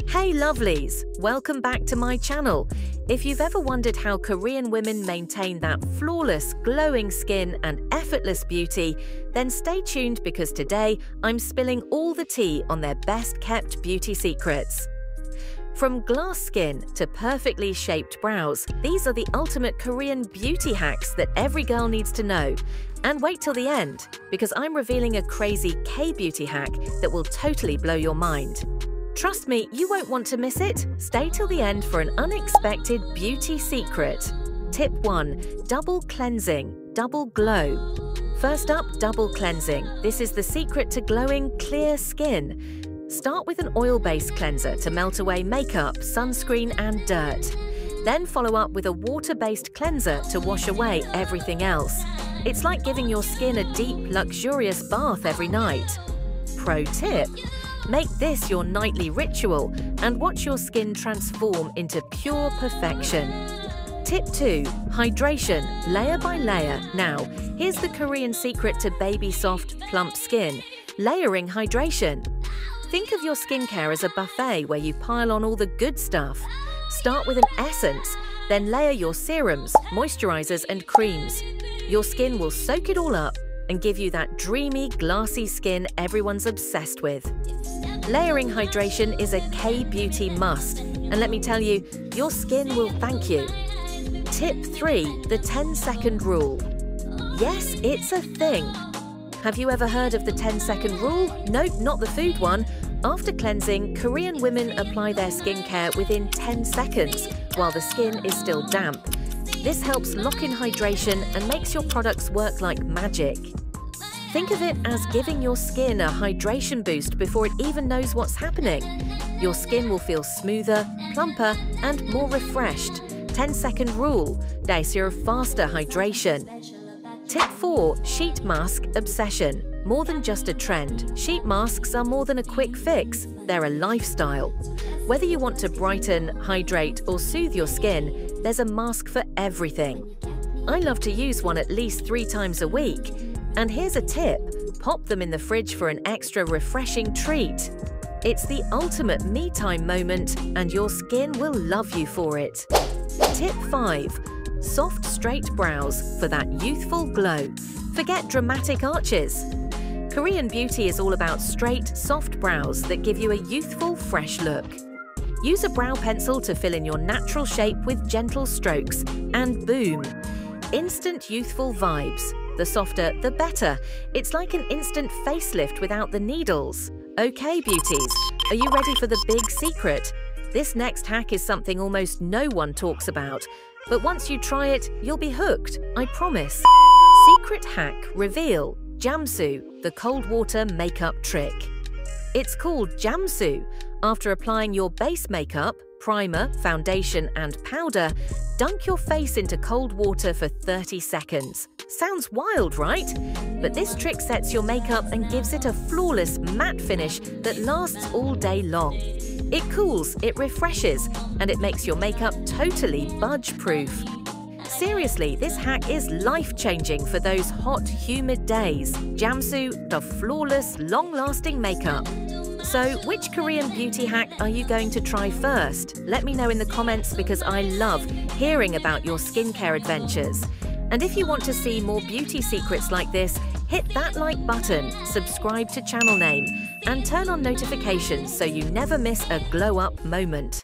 Hey lovelies, welcome back to my channel. If you've ever wondered how Korean women maintain that flawless, glowing skin and effortless beauty, then stay tuned because today I'm spilling all the tea on their best-kept beauty secrets. From glass skin to perfectly shaped brows, these are the ultimate Korean beauty hacks that every girl needs to know. And wait till the end, because I'm revealing a crazy K-beauty hack that will totally blow your mind. Trust me, you won't want to miss it. Stay till the end for an unexpected beauty secret. Tip 1. Double cleansing, double glow. First up, double cleansing. This is the secret to glowing, clear skin. Start with an oil-based cleanser to melt away makeup, sunscreen and dirt. Then follow up with a water-based cleanser to wash away everything else. It's like giving your skin a deep, luxurious bath every night. Pro tip: make this your nightly ritual and watch your skin transform into pure perfection. Tip 2. Hydration, layer by layer. Now, here's the Korean secret to baby soft, plump skin: layering hydration. Think of your skincare as a buffet where you pile on all the good stuff. Start with an essence, then layer your serums, moisturizers and creams. Your skin will soak it all up and give you that dreamy, glassy skin everyone's obsessed with. Layering hydration is a K-beauty must, and let me tell you, your skin will thank you. Tip 3. The 10-second rule. Yes, it's a thing. Have you ever heard of the 10-second rule? Nope, not the food one. After cleansing, Korean women apply their skincare within 10 seconds while the skin is still damp. This helps lock in hydration and makes your products work like magic. Think of it as giving your skin a hydration boost before it even knows what's happening. Your skin will feel smoother, plumper, and more refreshed. 10-second rule. Daesier faster hydration. Tip 4. Sheet mask obsession. More than just a trend, sheet masks are more than a quick fix. They're a lifestyle. Whether you want to brighten, hydrate, or soothe your skin, there's a mask for everything. I love to use one at least 3 times a week. And here's a tip: pop them in the fridge for an extra refreshing treat. It's the ultimate me-time moment, and your skin will love you for it. Tip 5. Soft, straight brows for that youthful glow. Forget dramatic arches. Korean beauty is all about straight, soft brows that give you a youthful, fresh look. Use a brow pencil to fill in your natural shape with gentle strokes, and boom! Instant youthful vibes. The softer, the better. It's like an instant facelift without the needles. Okay, beauties, are you ready for the big secret? This next hack is something almost no one talks about, but once you try it, you'll be hooked, I promise. Secret hack reveal: jamsu, the cold water makeup trick. It's called jamsu. After applying your base makeup, primer, foundation and powder, dunk your face into cold water for 30 seconds. Sounds wild, right? But this trick sets your makeup and gives it a flawless matte finish that lasts all day long. It cools, it refreshes, and it makes your makeup totally budge-proof. Seriously, this hack is life-changing for those hot, humid days. Jamsu, the flawless, long-lasting makeup. So, which Korean beauty hack are you going to try first? Let me know in the comments because I love hearing about your skincare adventures. And if you want to see more beauty secrets like this, hit that like button, subscribe to channel name, and turn on notifications so you never miss a glow-up moment.